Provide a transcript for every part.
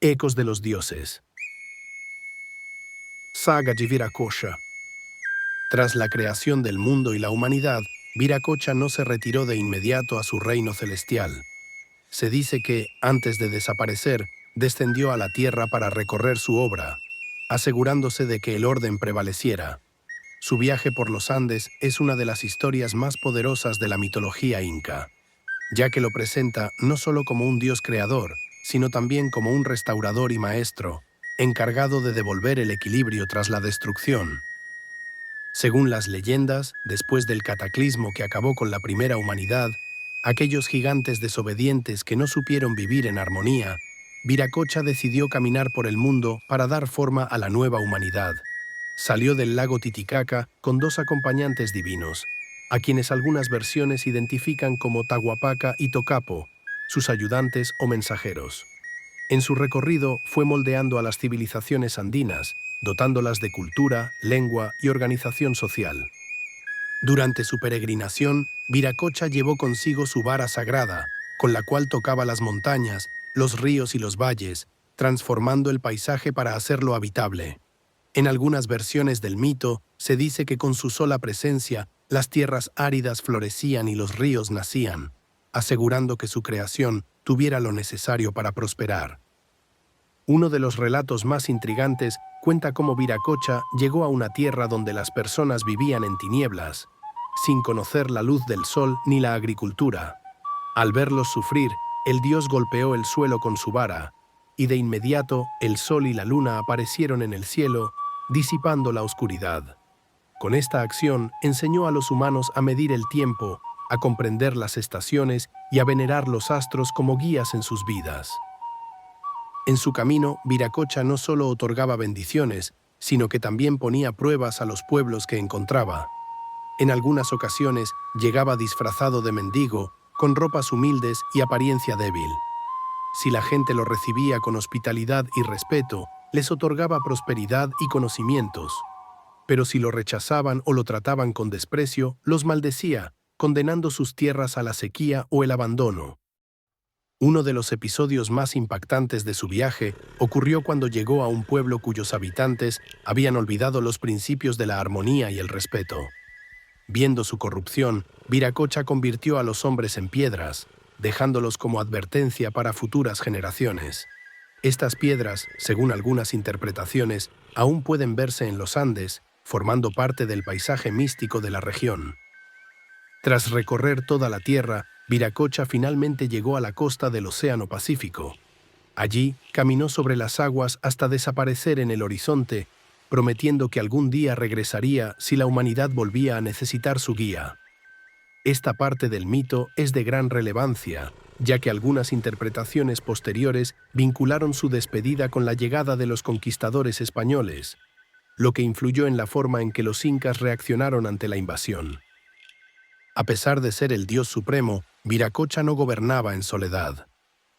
Ecos de los dioses. Saga de Viracocha. Tras la creación del mundo y la humanidad, Viracocha no se retiró de inmediato a su reino celestial. Se dice que, antes de desaparecer, descendió a la tierra para recorrer su obra, asegurándose de que el orden prevaleciera. Su viaje por los Andes es una de las historias más poderosas de la mitología inca, ya que lo presenta no solo como un dios creador, sino también como un restaurador y maestro, encargado de devolver el equilibrio tras la destrucción. Según las leyendas, después del cataclismo que acabó con la primera humanidad, aquellos gigantes desobedientes que no supieron vivir en armonía, Viracocha decidió caminar por el mundo para dar forma a la nueva humanidad. Salió del lago Titicaca con dos acompañantes divinos, a quienes algunas versiones identifican como Tahuapaca y Tocapo, sus ayudantes o mensajeros. En su recorrido fue moldeando a las civilizaciones andinas, dotándolas de cultura, lengua y organización social. Durante su peregrinación, Viracocha llevó consigo su vara sagrada, con la cual tocaba las montañas, los ríos y los valles, transformando el paisaje para hacerlo habitable. En algunas versiones del mito, se dice que con su sola presencia, las tierras áridas florecían y los ríos nacían, asegurando que su creación tuviera lo necesario para prosperar. Uno de los relatos más intrigantes cuenta cómo Viracocha llegó a una tierra donde las personas vivían en tinieblas, sin conocer la luz del sol ni la agricultura. Al verlos sufrir, el dios golpeó el suelo con su vara, y de inmediato el sol y la luna aparecieron en el cielo, disipando la oscuridad. Con esta acción enseñó a los humanos a medir el tiempo, a comprender las estaciones y a venerar los astros como guías en sus vidas. En su camino, Viracocha no solo otorgaba bendiciones, sino que también ponía pruebas a los pueblos que encontraba. En algunas ocasiones llegaba disfrazado de mendigo, con ropas humildes y apariencia débil. Si la gente lo recibía con hospitalidad y respeto, les otorgaba prosperidad y conocimientos. Pero si lo rechazaban o lo trataban con desprecio, los maldecía, condenando sus tierras a la sequía o el abandono. Uno de los episodios más impactantes de su viaje ocurrió cuando llegó a un pueblo cuyos habitantes habían olvidado los principios de la armonía y el respeto. Viendo su corrupción, Viracocha convirtió a los hombres en piedras, dejándolos como advertencia para futuras generaciones. Estas piedras, según algunas interpretaciones, aún pueden verse en los Andes, formando parte del paisaje místico de la región. Tras recorrer toda la tierra, Viracocha finalmente llegó a la costa del Océano Pacífico. Allí caminó sobre las aguas hasta desaparecer en el horizonte, prometiendo que algún día regresaría si la humanidad volvía a necesitar su guía. Esta parte del mito es de gran relevancia, ya que algunas interpretaciones posteriores vincularon su despedida con la llegada de los conquistadores españoles, lo que influyó en la forma en que los incas reaccionaron ante la invasión. A pesar de ser el dios supremo, Viracocha no gobernaba en soledad.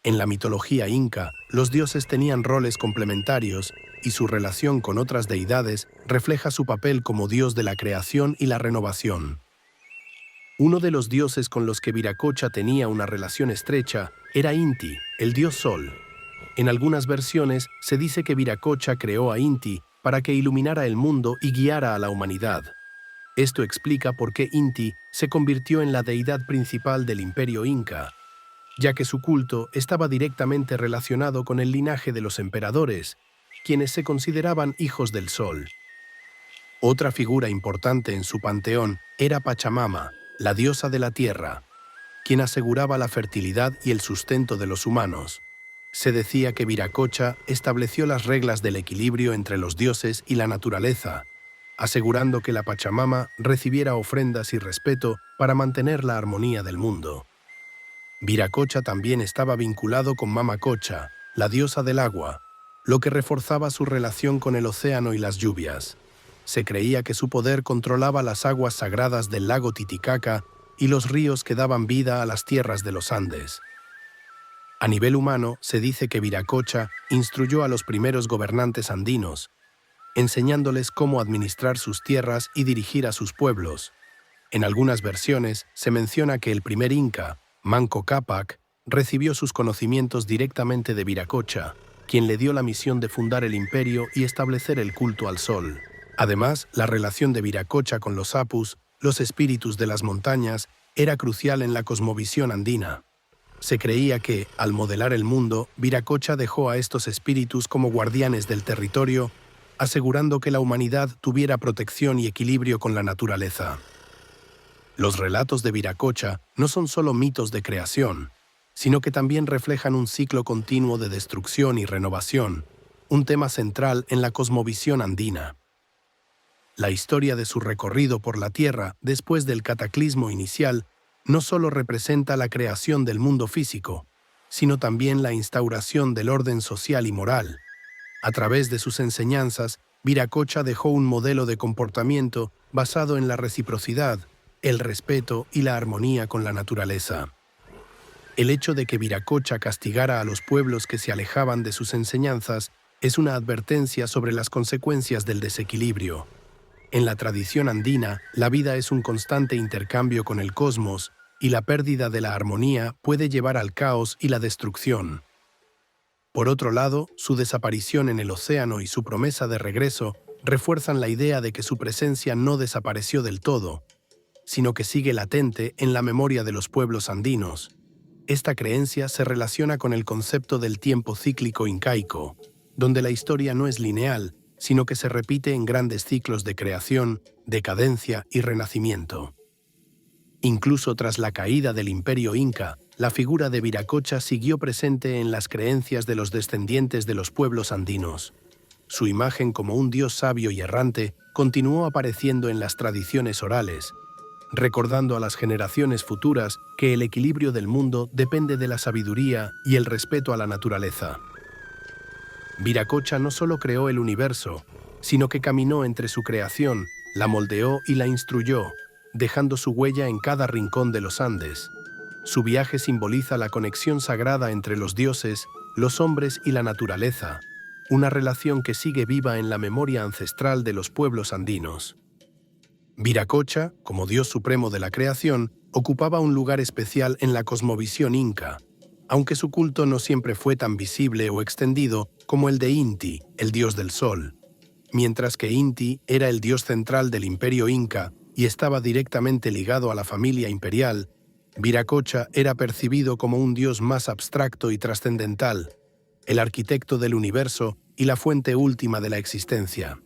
En la mitología inca, los dioses tenían roles complementarios y su relación con otras deidades refleja su papel como dios de la creación y la renovación. Uno de los dioses con los que Viracocha tenía una relación estrecha era Inti, el dios Sol. En algunas versiones se dice que Viracocha creó a Inti para que iluminara el mundo y guiara a la humanidad. Esto explica por qué Inti se convirtió en la deidad principal del imperio inca, ya que su culto estaba directamente relacionado con el linaje de los emperadores, quienes se consideraban hijos del sol. Otra figura importante en su panteón era Pachamama, la diosa de la tierra, quien aseguraba la fertilidad y el sustento de los humanos. Se decía que Viracocha estableció las reglas del equilibrio entre los dioses y la naturaleza, asegurando que la Pachamama recibiera ofrendas y respeto para mantener la armonía del mundo. Viracocha también estaba vinculado con Mamacocha, la diosa del agua, lo que reforzaba su relación con el océano y las lluvias. Se creía que su poder controlaba las aguas sagradas del lago Titicaca y los ríos que daban vida a las tierras de los Andes. A nivel humano, se dice que Viracocha instruyó a los primeros gobernantes andinos, enseñándoles cómo administrar sus tierras y dirigir a sus pueblos. En algunas versiones se menciona que el primer inca, Manco Cápac, recibió sus conocimientos directamente de Viracocha, quien le dio la misión de fundar el imperio y establecer el culto al sol. Además, la relación de Viracocha con los apus, los espíritus de las montañas, era crucial en la cosmovisión andina. Se creía que, al modelar el mundo, Viracocha dejó a estos espíritus como guardianes del territorio, asegurando que la humanidad tuviera protección y equilibrio con la naturaleza. Los relatos de Viracocha no son solo mitos de creación, sino que también reflejan un ciclo continuo de destrucción y renovación, un tema central en la cosmovisión andina. La historia de su recorrido por la Tierra después del cataclismo inicial no solo representa la creación del mundo físico, sino también la instauración del orden social y moral. A través de sus enseñanzas, Viracocha dejó un modelo de comportamiento basado en la reciprocidad, el respeto y la armonía con la naturaleza. El hecho de que Viracocha castigara a los pueblos que se alejaban de sus enseñanzas es una advertencia sobre las consecuencias del desequilibrio. En la tradición andina, la vida es un constante intercambio con el cosmos y la pérdida de la armonía puede llevar al caos y la destrucción. Por otro lado, su desaparición en el océano y su promesa de regreso refuerzan la idea de que su presencia no desapareció del todo, sino que sigue latente en la memoria de los pueblos andinos. Esta creencia se relaciona con el concepto del tiempo cíclico incaico, donde la historia no es lineal, sino que se repite en grandes ciclos de creación, decadencia y renacimiento. Incluso tras la caída del imperio inca, la figura de Viracocha siguió presente en las creencias de los descendientes de los pueblos andinos. Su imagen como un dios sabio y errante continuó apareciendo en las tradiciones orales, recordando a las generaciones futuras que el equilibrio del mundo depende de la sabiduría y el respeto a la naturaleza. Viracocha no solo creó el universo, sino que caminó entre su creación, la moldeó y la instruyó, dejando su huella en cada rincón de los Andes. Su viaje simboliza la conexión sagrada entre los dioses, los hombres y la naturaleza, una relación que sigue viva en la memoria ancestral de los pueblos andinos. Viracocha, como dios supremo de la creación, ocupaba un lugar especial en la cosmovisión inca, aunque su culto no siempre fue tan visible o extendido como el de Inti, el dios del sol. Mientras que Inti era el dios central del imperio inca y estaba directamente ligado a la familia imperial, Viracocha era percibido como un dios más abstracto y trascendental, el arquitecto del universo y la fuente última de la existencia.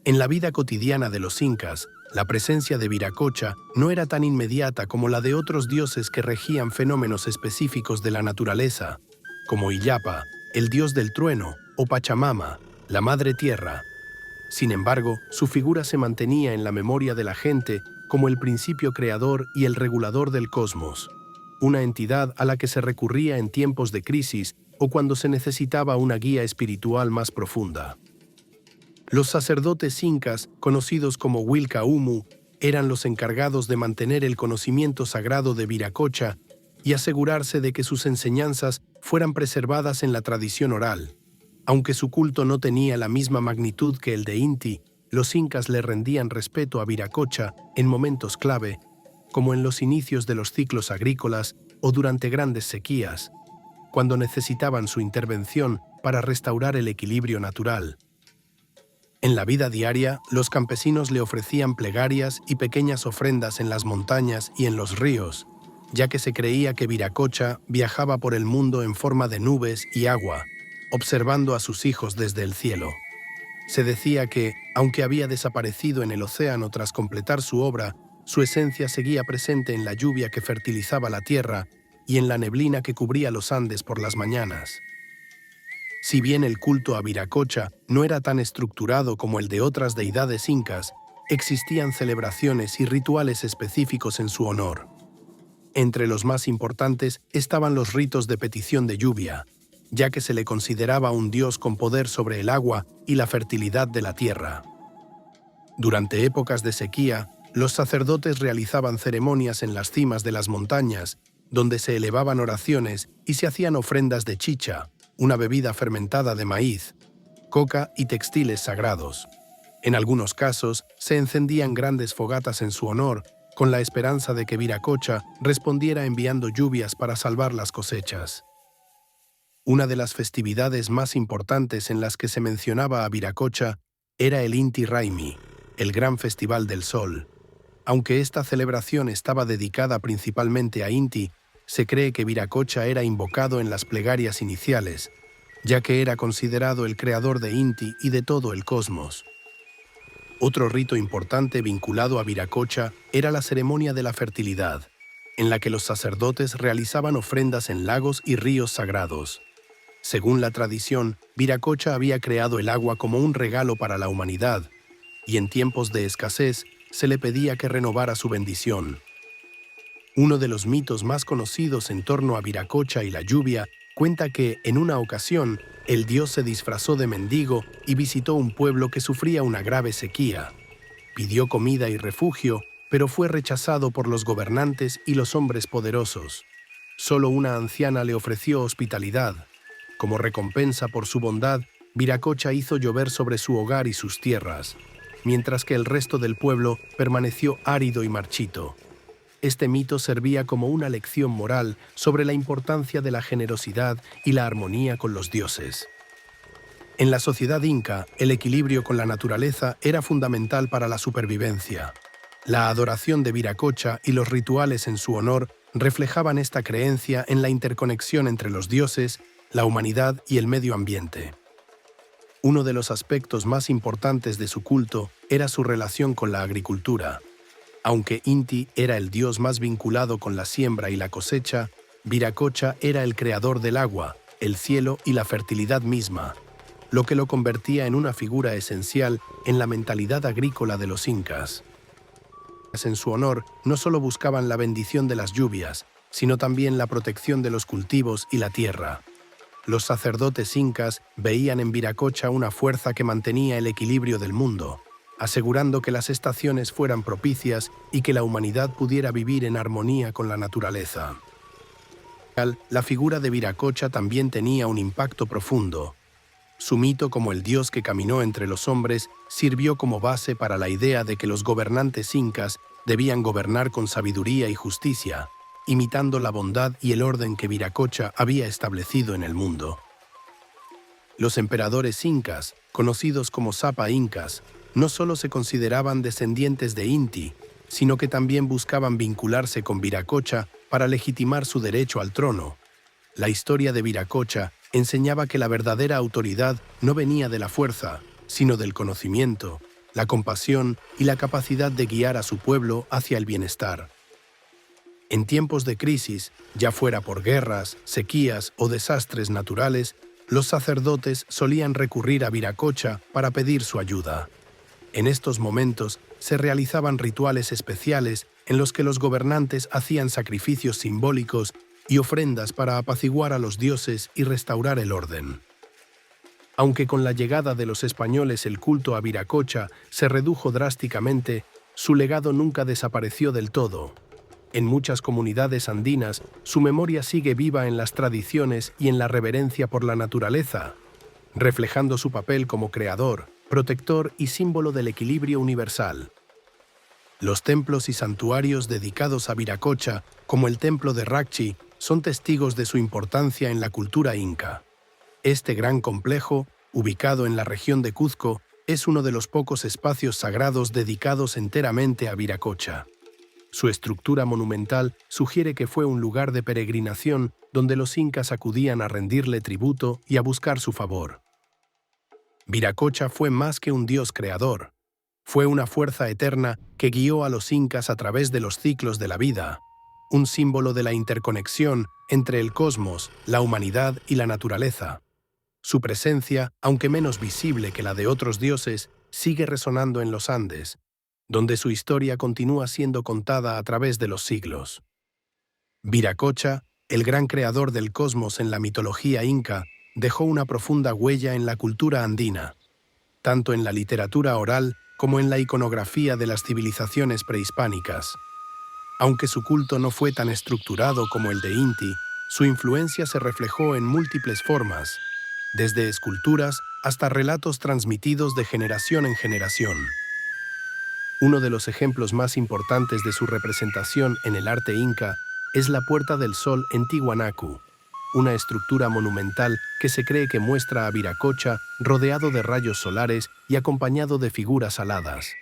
En la vida cotidiana de los incas, la presencia de Viracocha no era tan inmediata como la de otros dioses que regían fenómenos específicos de la naturaleza, como Illapa, el dios del trueno, o Pachamama, la madre tierra. Sin embargo, su figura se mantenía en la memoria de la gente como el principio creador y el regulador del cosmos, una entidad a la que se recurría en tiempos de crisis o cuando se necesitaba una guía espiritual más profunda. Los sacerdotes incas, conocidos como Wilcaumu, eran los encargados de mantener el conocimiento sagrado de Viracocha y asegurarse de que sus enseñanzas fueran preservadas en la tradición oral. Aunque su culto no tenía la misma magnitud que el de Inti, los incas le rendían respeto a Viracocha en momentos clave, como en los inicios de los ciclos agrícolas o durante grandes sequías, cuando necesitaban su intervención para restaurar el equilibrio natural. En la vida diaria, los campesinos le ofrecían plegarias y pequeñas ofrendas en las montañas y en los ríos, ya que se creía que Viracocha viajaba por el mundo en forma de nubes y agua, observando a sus hijos desde el cielo. Se decía que, aunque había desaparecido en el océano tras completar su obra, su esencia seguía presente en la lluvia que fertilizaba la tierra y en la neblina que cubría los Andes por las mañanas. Si bien el culto a Viracocha no era tan estructurado como el de otras deidades incas, existían celebraciones y rituales específicos en su honor. Entre los más importantes estaban los ritos de petición de lluvia, ya que se le consideraba un dios con poder sobre el agua y la fertilidad de la tierra. Durante épocas de sequía, los sacerdotes realizaban ceremonias en las cimas de las montañas, donde se elevaban oraciones y se hacían ofrendas de chicha, una bebida fermentada de maíz, coca y textiles sagrados. En algunos casos, se encendían grandes fogatas en su honor, con la esperanza de que Viracocha respondiera enviando lluvias para salvar las cosechas. Una de las festividades más importantes en las que se mencionaba a Viracocha era el Inti Raymi, el gran festival del sol. Aunque esta celebración estaba dedicada principalmente a Inti, se cree que Viracocha era invocado en las plegarias iniciales, ya que era considerado el creador de Inti y de todo el cosmos. Otro rito importante vinculado a Viracocha era la ceremonia de la fertilidad, en la que los sacerdotes realizaban ofrendas en lagos y ríos sagrados. Según la tradición, Viracocha había creado el agua como un regalo para la humanidad, y en tiempos de escasez se le pedía que renovara su bendición. Uno de los mitos más conocidos en torno a Viracocha y la lluvia cuenta que, en una ocasión, el dios se disfrazó de mendigo y visitó un pueblo que sufría una grave sequía. Pidió comida y refugio, pero fue rechazado por los gobernantes y los hombres poderosos. Solo una anciana le ofreció hospitalidad. Como recompensa por su bondad, Viracocha hizo llover sobre su hogar y sus tierras, mientras que el resto del pueblo permaneció árido y marchito. Este mito servía como una lección moral sobre la importancia de la generosidad y la armonía con los dioses. En la sociedad inca, el equilibrio con la naturaleza era fundamental para la supervivencia. La adoración de Viracocha y los rituales en su honor reflejaban esta creencia en la interconexión entre los dioses, la humanidad y el medio ambiente. Uno de los aspectos más importantes de su culto era su relación con la agricultura. Aunque Inti era el dios más vinculado con la siembra y la cosecha, Viracocha era el creador del agua, el cielo y la fertilidad misma, lo que lo convertía en una figura esencial en la mentalidad agrícola de los incas. En su honor, no solo buscaban la bendición de las lluvias, sino también la protección de los cultivos y la tierra. Los sacerdotes incas veían en Viracocha una fuerza que mantenía el equilibrio del mundo, asegurando que las estaciones fueran propicias y que la humanidad pudiera vivir en armonía con la naturaleza. La figura de Viracocha también tenía un impacto profundo. Su mito como el dios que caminó entre los hombres sirvió como base para la idea de que los gobernantes incas debían gobernar con sabiduría y justicia, imitando la bondad y el orden que Viracocha había establecido en el mundo. Los emperadores incas, conocidos como Sapa incas, no solo se consideraban descendientes de Inti, sino que también buscaban vincularse con Viracocha para legitimar su derecho al trono. La historia de Viracocha enseñaba que la verdadera autoridad no venía de la fuerza, sino del conocimiento, la compasión y la capacidad de guiar a su pueblo hacia el bienestar. En tiempos de crisis, ya fuera por guerras, sequías o desastres naturales, los sacerdotes solían recurrir a Viracocha para pedir su ayuda. En estos momentos se realizaban rituales especiales en los que los gobernantes hacían sacrificios simbólicos y ofrendas para apaciguar a los dioses y restaurar el orden. Aunque con la llegada de los españoles el culto a Viracocha se redujo drásticamente, su legado nunca desapareció del todo. En muchas comunidades andinas, su memoria sigue viva en las tradiciones y en la reverencia por la naturaleza, reflejando su papel como creador, protector y símbolo del equilibrio universal. Los templos y santuarios dedicados a Viracocha, como el templo de Racchi, son testigos de su importancia en la cultura inca. Este gran complejo, ubicado en la región de Cuzco, es uno de los pocos espacios sagrados dedicados enteramente a Viracocha. Su estructura monumental sugiere que fue un lugar de peregrinación donde los incas acudían a rendirle tributo y a buscar su favor. Viracocha fue más que un dios creador. Fue una fuerza eterna que guió a los incas a través de los ciclos de la vida, un símbolo de la interconexión entre el cosmos, la humanidad y la naturaleza. Su presencia, aunque menos visible que la de otros dioses, sigue resonando en los Andes, donde su historia continúa siendo contada a través de los siglos. Viracocha, el gran creador del cosmos en la mitología inca, dejó una profunda huella en la cultura andina, tanto en la literatura oral como en la iconografía de las civilizaciones prehispánicas. Aunque su culto no fue tan estructurado como el de Inti, su influencia se reflejó en múltiples formas, desde esculturas hasta relatos transmitidos de generación en generación. Uno de los ejemplos más importantes de su representación en el arte inca es la Puerta del Sol en Tiwanaku, una estructura monumental que se cree que muestra a Viracocha rodeado de rayos solares y acompañado de figuras aladas.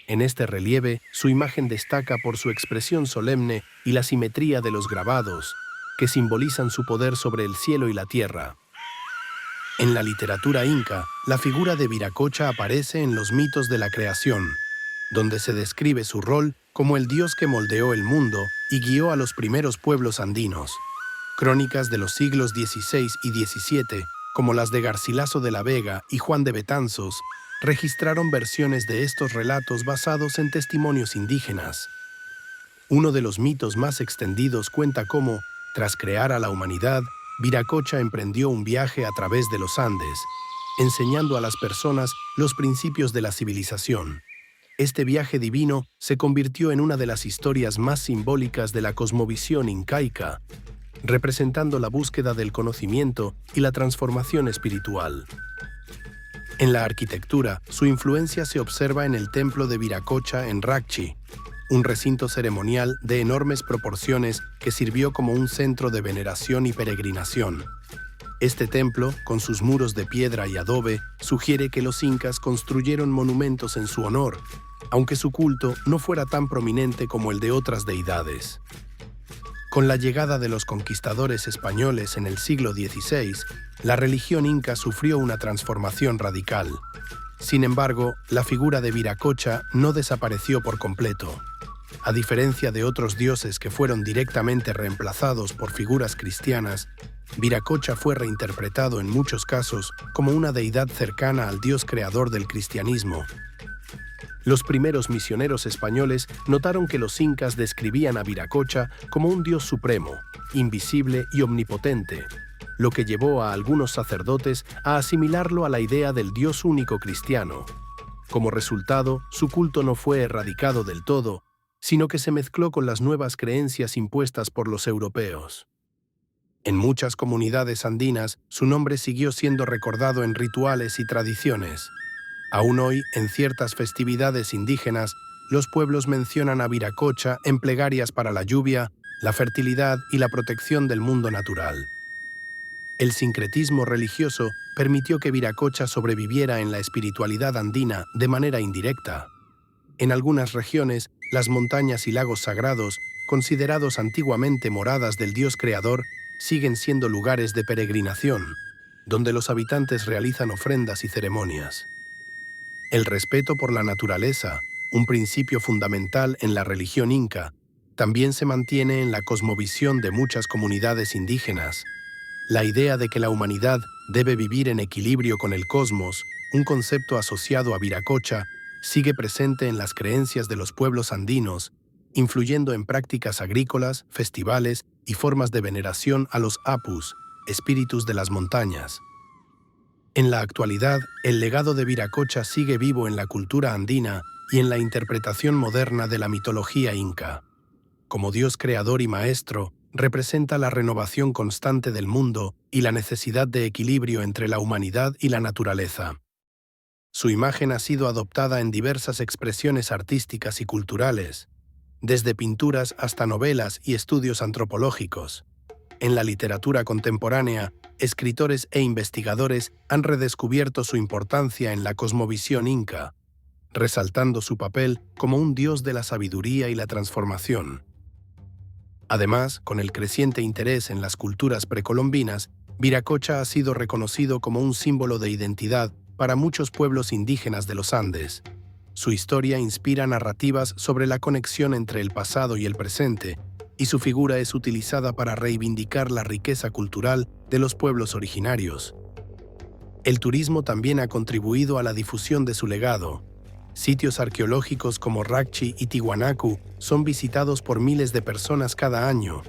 En este relieve, su imagen destaca por su expresión solemne y la simetría de los grabados, que simbolizan su poder sobre el cielo y la tierra. En la literatura inca, la figura de Viracocha aparece en los mitos de la creación, donde se describe su rol como el dios que moldeó el mundo y guió a los primeros pueblos andinos. Crónicas de los siglos XVI y XVII, como las de Garcilaso de la Vega y Juan de Betanzos, registraron versiones de estos relatos basados en testimonios indígenas. Uno de los mitos más extendidos cuenta cómo, tras crear a la humanidad, Viracocha emprendió un viaje a través de los Andes, enseñando a las personas los principios de la civilización. Este viaje divino se convirtió en una de las historias más simbólicas de la cosmovisión incaica, representando la búsqueda del conocimiento y la transformación espiritual. En la arquitectura, su influencia se observa en el templo de Viracocha en Racchi, un recinto ceremonial de enormes proporciones que sirvió como un centro de veneración y peregrinación. Este templo, con sus muros de piedra y adobe, sugiere que los incas construyeron monumentos en su honor, aunque su culto no fuera tan prominente como el de otras deidades. Con la llegada de los conquistadores españoles en el siglo XVI, la religión inca sufrió una transformación radical. Sin embargo, la figura de Viracocha no desapareció por completo. A diferencia de otros dioses que fueron directamente reemplazados por figuras cristianas, Viracocha fue reinterpretado en muchos casos como una deidad cercana al dios creador del cristianismo. Los primeros misioneros españoles notaron que los incas describían a Viracocha como un dios supremo, invisible y omnipotente, lo que llevó a algunos sacerdotes a asimilarlo a la idea del Dios único cristiano. Como resultado, su culto no fue erradicado del todo, sino que se mezcló con las nuevas creencias impuestas por los europeos. En muchas comunidades andinas, su nombre siguió siendo recordado en rituales y tradiciones. Aún hoy, en ciertas festividades indígenas, los pueblos mencionan a Viracocha en plegarias para la lluvia, la fertilidad y la protección del mundo natural. El sincretismo religioso permitió que Viracocha sobreviviera en la espiritualidad andina de manera indirecta. En algunas regiones, las montañas y lagos sagrados, considerados antiguamente moradas del dios creador, siguen siendo lugares de peregrinación, donde los habitantes realizan ofrendas y ceremonias. El respeto por la naturaleza, un principio fundamental en la religión inca, también se mantiene en la cosmovisión de muchas comunidades indígenas. La idea de que la humanidad debe vivir en equilibrio con el cosmos, un concepto asociado a Viracocha, sigue presente en las creencias de los pueblos andinos, influyendo en prácticas agrícolas, festivales y formas de veneración a los apus, espíritus de las montañas. En la actualidad, el legado de Viracocha sigue vivo en la cultura andina y en la interpretación moderna de la mitología inca. Como dios creador y maestro, representa la renovación constante del mundo y la necesidad de equilibrio entre la humanidad y la naturaleza. Su imagen ha sido adoptada en diversas expresiones artísticas y culturales, desde pinturas hasta novelas y estudios antropológicos. En la literatura contemporánea, escritores e investigadores han redescubierto su importancia en la cosmovisión inca, resaltando su papel como un dios de la sabiduría y la transformación. Además, con el creciente interés en las culturas precolombinas, Viracocha ha sido reconocido como un símbolo de identidad para muchos pueblos indígenas de los Andes. Su historia inspira narrativas sobre la conexión entre el pasado y el presente, y su figura es utilizada para reivindicar la riqueza cultural de los pueblos originarios. El turismo también ha contribuido a la difusión de su legado. Sitios arqueológicos como Racchi y Tiwanaku son visitados por miles de personas cada año,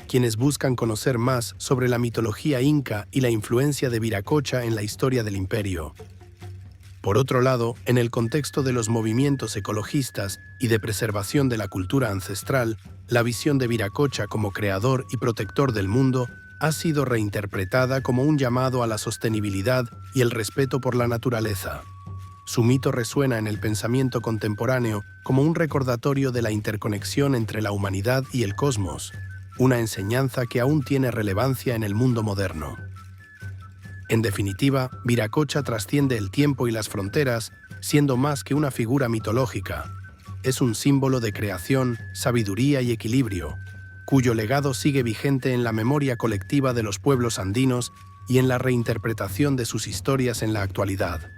quienes buscan conocer más sobre la mitología inca y la influencia de Viracocha en la historia del imperio. Por otro lado, en el contexto de los movimientos ecologistas y de preservación de la cultura ancestral, la visión de Viracocha como creador y protector del mundo ha sido reinterpretada como un llamado a la sostenibilidad y el respeto por la naturaleza. Su mito resuena en el pensamiento contemporáneo como un recordatorio de la interconexión entre la humanidad y el cosmos, una enseñanza que aún tiene relevancia en el mundo moderno. En definitiva, Viracocha trasciende el tiempo y las fronteras, siendo más que una figura mitológica. Es un símbolo de creación, sabiduría y equilibrio, cuyo legado sigue vigente en la memoria colectiva de los pueblos andinos y en la reinterpretación de sus historias en la actualidad.